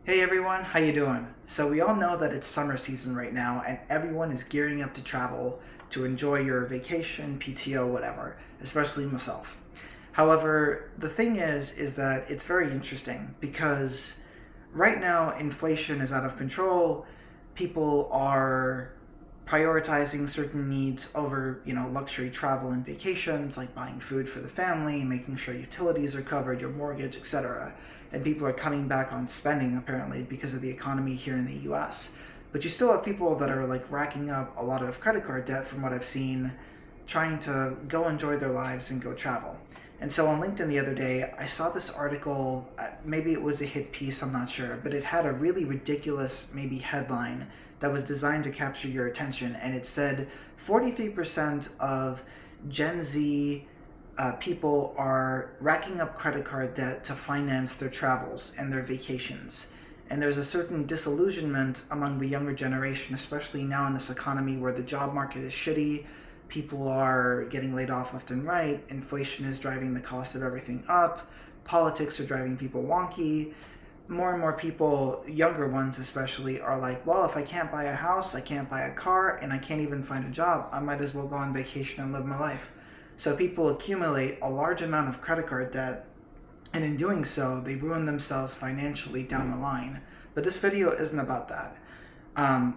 Hey everyone, how you doing? So we all know that it's summer season right now and everyone is gearing up to travel to enjoy your vacation, PTO, whatever, especially myself. However, the thing is that it's very interesting because right now inflation is out of control. People are prioritizing certain needs over, luxury travel and vacations, like buying food for the family, making sure utilities are covered, your mortgage, etc. And people are cutting back on spending apparently because of the economy here in the US. But you still have people that are like racking up a lot of credit card debt from what I've seen, trying to go enjoy their lives and go travel. And so on LinkedIn the other day, I saw this article, maybe it was a hit piece, I'm not sure, but it had a really ridiculous, maybe headline that was designed to capture your attention. And it said 43% of Gen Z people are racking up credit card debt to finance their travels and their vacations. And there's a certain disillusionment among the younger generation, especially now in this economy where the job market is shitty, people are getting laid off left and right, inflation is driving the cost of everything up, politics are driving people wonky. More and more people, younger ones especially, are like, well, if I can't buy a house, I can't buy a car, and I can't even find a job, I might as well go on vacation and live my life. So people accumulate a large amount of credit card debt, and in doing so, they ruin themselves financially down the line. But this video isn't about that.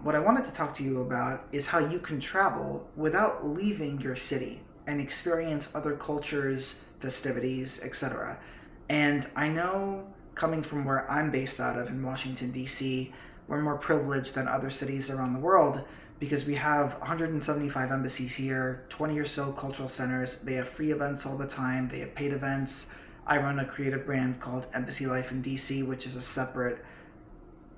What I wanted to talk to you about is how you can travel without leaving your city and experience other cultures, festivities, etc. And I know, coming from where I'm based out of in Washington, D.C., we're more privileged than other cities around the world because we have 175 embassies here, 20 or so cultural centers. They have free events all the time, they have paid events. I run a creative brand called Embassy Life in DC, which is a separate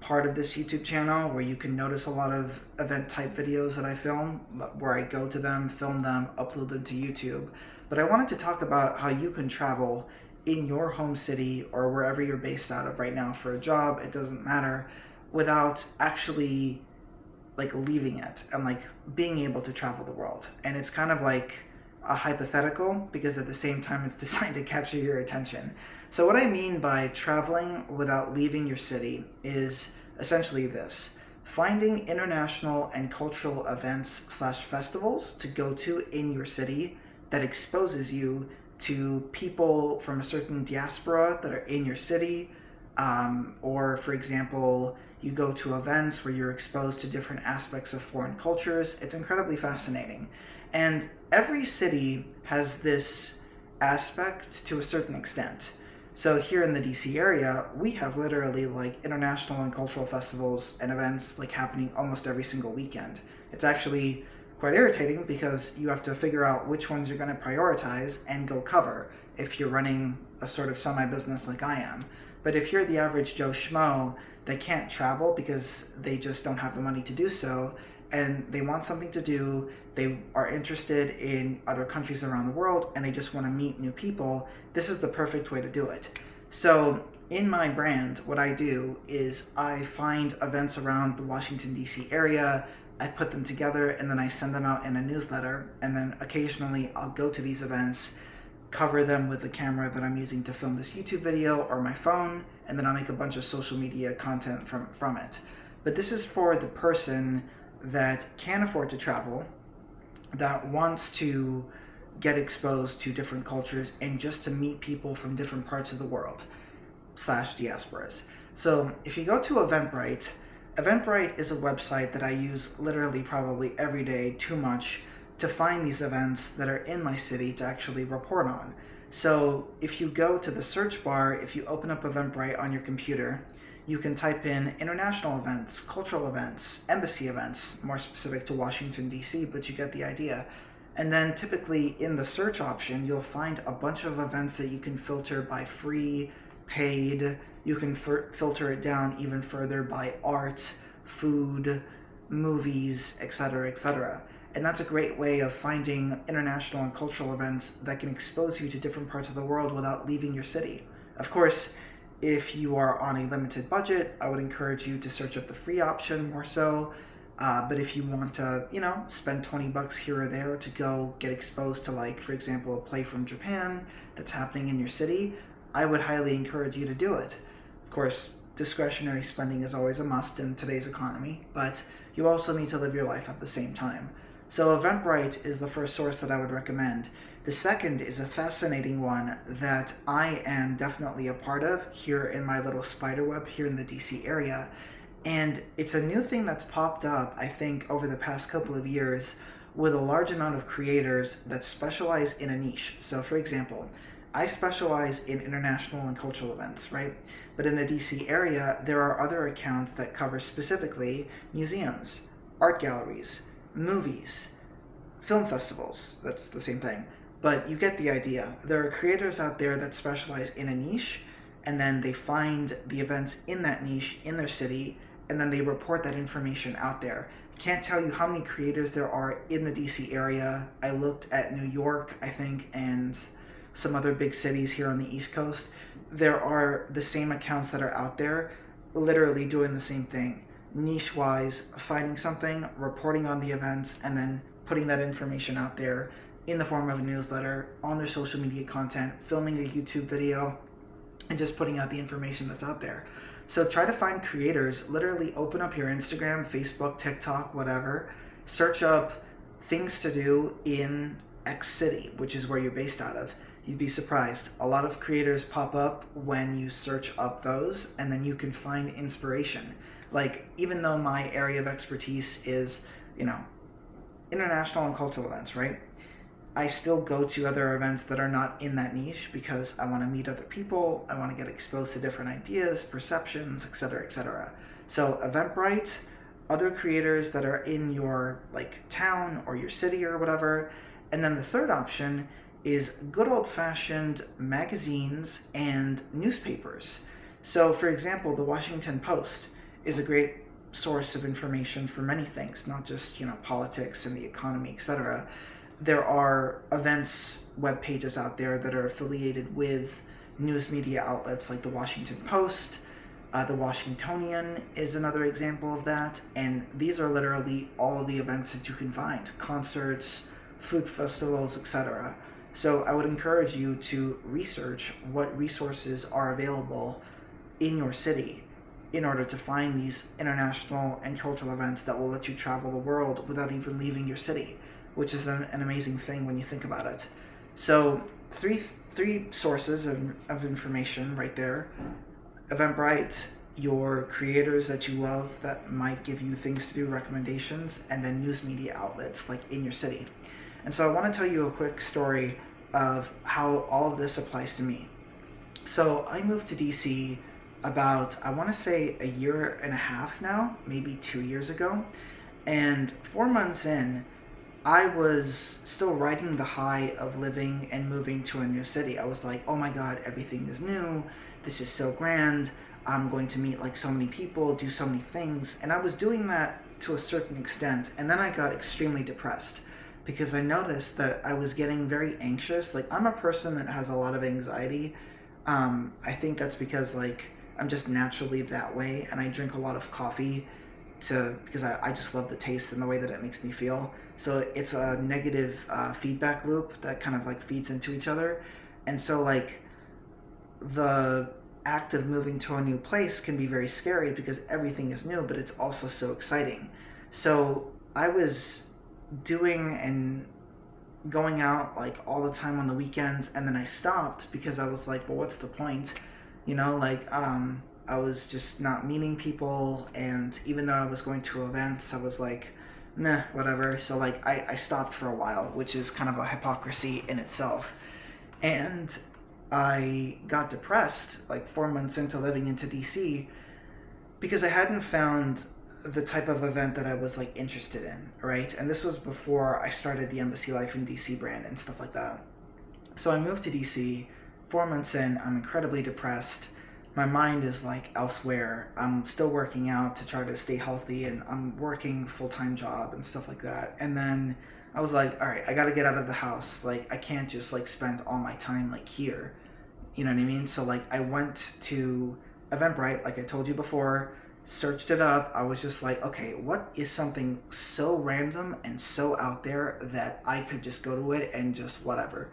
part of this YouTube channel where you can notice a lot of event type videos that I film, where I go to them, film them, upload them to YouTube. But I wanted to talk about how you can travel in your home city or wherever you're based out of right now for a job, it doesn't matter, without actually like leaving it and like being able to travel the world. And it's kind of like a hypothetical because at the same time it's designed to capture your attention. So what I mean by traveling without leaving your city is essentially this: finding international and cultural events slash festivals to go to in your city that exposes you to people from a certain diaspora that are in your city. Or for example, you go to events where you're exposed to different aspects of foreign cultures. It's incredibly fascinating. And every city has this aspect to a certain extent. So here in the DC area, we have literally like international and cultural festivals and events like happening almost every single weekend. It's actually quite irritating because you have to figure out which ones you're going to prioritize and go cover if you're running a sort of semi-business like I am. But if you're the average Joe Schmo that can't travel because they just don't have the money to do so, and they want something to do, they are interested in other countries around the world, and they just want to meet new people, this is the perfect way to do it. So in my brand, what I do is I find events around the Washington, D.C. area, I put them together, and then I send them out in a newsletter, and then occasionally I'll go to these events, cover them with the camera that I'm using to film this YouTube video or my phone, and then I'll make a bunch of social media content from it. But this is for the person that can afford to travel, that wants to get exposed to different cultures and just to meet people from different parts of the world slash diasporas. So if you go to Eventbrite, Eventbrite is a website that I use literally probably every day, too much, to find these events that are in my city to actually report on. So if you go to the search bar, if you open up Eventbrite on your computer, you can type in international events, cultural events, embassy events, more specific to Washington, D.C., but you get the idea. And then typically in the search option, you'll find a bunch of events that you can filter by free, paid. You can filter it down even further by art, food, movies, etc., etc. And that's a great way of finding international and cultural events that can expose you to different parts of the world without leaving your city. Of course, if you are on a limited budget, I would encourage you to search up the free option more so. But if you want to, spend 20 bucks here or there to go get exposed to, like, for example, a play from Japan that's happening in your city, I would highly encourage you to do it. Of course, discretionary spending is always a must in today's economy, but you also need to live your life at the same time. So Eventbrite is the first source that I would recommend. The second is a fascinating one that I am definitely a part of here in my little spiderweb here in the DC area. And it's a new thing that's popped up, I think, over the past couple of years with a large amount of creators that specialize in a niche. So for example, I specialize in international and cultural events, right? But in the DC area, there are other accounts that cover specifically museums, art galleries, movies, film festivals. That's the same thing. But you get the idea. There are creators out there that specialize in a niche, and then they find the events in that niche in their city, and then they report that information out there. Can't tell you how many creators there are in the DC area. I looked at New York, I think, and some other big cities here on the East Coast. There are the same accounts that are out there literally doing the same thing. Niche-wise, finding something, reporting on the events, and then putting that information out there in the form of a newsletter, on their social media content, filming a YouTube video, and just putting out the information that's out there. So try to find creators, literally open up your Instagram, Facebook, TikTok, whatever, search up things to do in X city, which is where you're based out of. You'd be surprised. A lot of creators pop up when you search up those, and then you can find inspiration. Like, even though my area of expertise is, international and cultural events, right? I still go to other events that are not in that niche because I want to meet other people, I want to get exposed to different ideas, perceptions, etc., etc. So Eventbrite, other creators that are in your town or your city or whatever. And then the third option is good old-fashioned magazines and newspapers. So for example, the Washington Post is a great source of information for many things, not just politics and the economy, etc. There are events web pages out there that are affiliated with news media outlets like the Washington Post. The Washingtonian is another example of that, and these are literally all the events that you can find: concerts, food festivals, etc. So I would encourage you to research what resources are available in your city in order to find these international and cultural events that will let you travel the world without even leaving your city, which is an amazing thing when you think about it. So three sources of information right there. Eventbrite, your creators that you love that might give you things to do, recommendations, and then news media outlets like in your city. And so I want to tell you a quick story of how all of this applies to me. So I moved to DC about, I want to say, a year and a half now, maybe 2 years ago. And 4 months in, I was still riding the high of living and moving to a new city. I was like, oh my God, everything is new. This is so grand. I'm going to meet so many people, do so many things. And I was doing that to a certain extent. And then I got extremely depressed because I noticed that I was getting very anxious. I'm a person that has a lot of anxiety. I think that's because I'm just naturally that way, and I drink a lot of coffee because I just love the taste and the way that it makes me feel. So it's a negative feedback loop that kind of feeds into each other. And so the act of moving to a new place can be very scary because everything is new, but it's also so exciting. So I was doing and going out all the time on the weekends, and then I stopped because I was like, well, what's the point? I was just not meeting people, and even though I was going to events, I was like, nah, whatever. So I stopped for a while, which is kind of a hypocrisy in itself. And I got depressed 4 months into living into DC because I hadn't found the type of event that I was interested in, right? And this was before I started the Embassy Life in DC brand and stuff like that. So I moved to DC. 4 months in, I'm incredibly depressed. My mind is elsewhere. I'm still working out to try to stay healthy, and I'm working full-time job and stuff like that. And then I was like, all right, I got to get out of the house. I can't just spend all my time here. You know what I mean? So I went to Eventbrite, like I told you before, searched it up. I was just like, okay, what is something so random and so out there that I could just go to it and just whatever.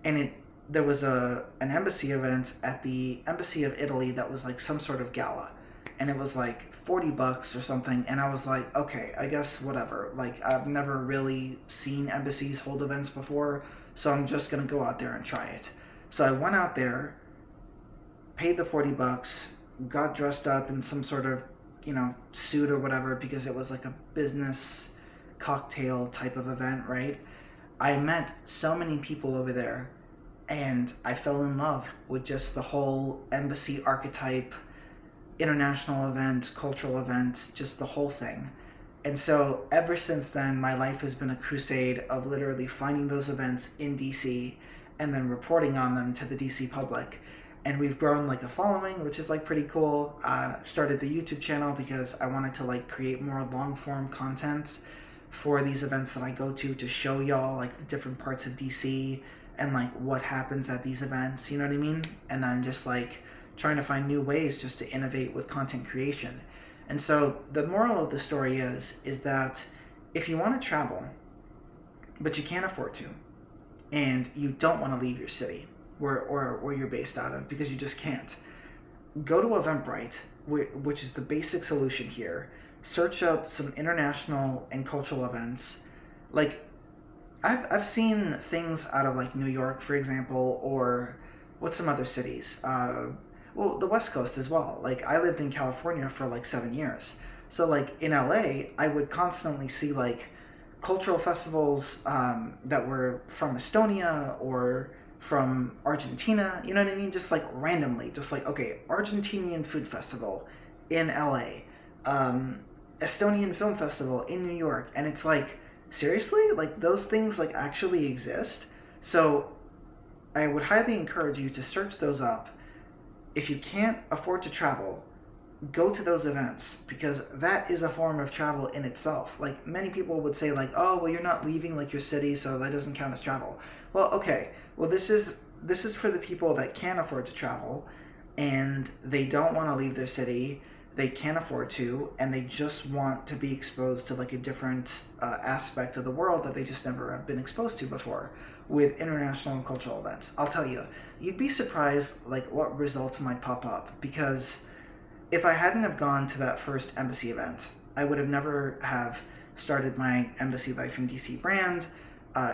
And there was an embassy event at the Embassy of Italy that was some sort of gala. and it was like $40 or something. And I was like, okay, I guess whatever. Like, I've never really seen embassies hold events before, so I'm just gonna go out there and try it. So I went out there, paid the $40, got dressed up in some sort of, suit or whatever, because it was like a business cocktail type of event, right? I met so many people over there, and I fell in love with just the whole embassy archetype, international events, cultural events, just the whole thing. And so ever since then, my life has been a crusade of literally finding those events in DC and then reporting on them to the DC public. And we've grown like a following, which is like pretty cool. Started the YouTube channel because I wanted to like create more long form content for these events that I go to show y'all like the different parts of DC and like what happens at these events, you know what I mean? And then just like trying to find new ways just to innovate with content creation. And so the moral of the story is that if you want to travel, but you can't afford to, and you don't want to leave your city where you're based out of because you just can't, go to Eventbrite, which is the basic solution here. Search up some international and cultural events. Like, I've seen things out of like New York, for example, or what's some other cities? Well, the West Coast as well. Like, I lived in California for like 7 years. So like in LA, I would constantly see like cultural festivals that were from Estonia or from Argentina, you know what I mean? Just like randomly, just like, okay, Argentinian food festival in LA, Estonian film festival in New York. And it's like, seriously? Like, those things like actually exist? So I would highly encourage you to search those up. If you can't afford to travel, go to those events, because that is a form of travel in itself. Like, many people would say like, oh, well, you're not leaving like your city, so that doesn't count as travel. Well, okay. Well, this is for the people that can't afford to travel and they don't want to leave their city, they can't afford to, and they just want to be exposed to like a different aspect of the world that they just never have been exposed to before with international and cultural events. I'll tell you, you'd be surprised like what results might pop up, because if I hadn't have gone to that first embassy event, I would have never have started my Embassy Life in DC brand.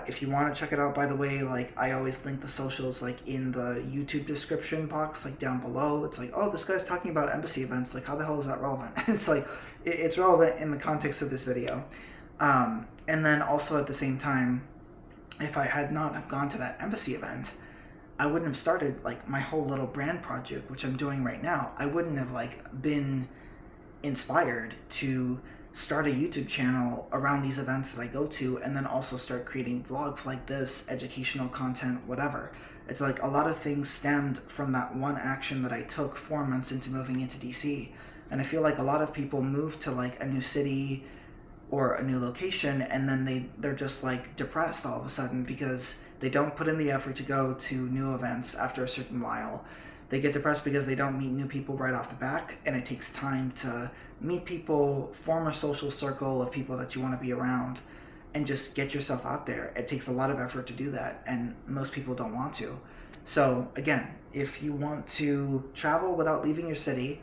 If you want to check it out, by the way, like, I always link the socials like in the YouTube description box, like down below. It's like, oh, this guy's talking about embassy events. Like, how the hell is that relevant? It's like, it's relevant in the context of this video. And then also at the same time, if I had not have gone to that embassy event, I wouldn't have started like my whole little brand project, which I'm doing right now. I wouldn't have like been inspired to start a YouTube channel around these events that I go to, and then also start creating vlogs like this, educational content, whatever. It's like a lot of things stemmed from that one action that I took 4 months into moving into DC. And I feel like a lot of people move to like a new city or a new location, and then they're just like depressed all of a sudden because they don't put in the effort to go to new events after a certain while. They get depressed because they don't meet new people right off the bat, and it takes time to meet people, form a social circle of people that you want to be around, and just get yourself out there. It takes a lot of effort to do that, and most people don't want to. So again, if you want to travel without leaving your city,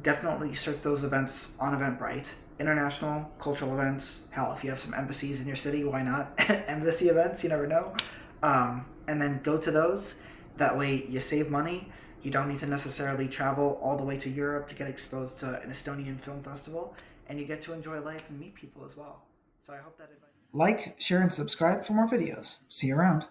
definitely search those events on Eventbrite. International, cultural events. Hell, if you have some embassies in your city, why not? Embassy events, you never know. And then go to those. That way you save money. You don't need to necessarily travel all the way to Europe to get exposed to an Estonian film festival. And you get to enjoy life and meet people as well. So I hope that advice... Like, share, and subscribe for more videos. See you around.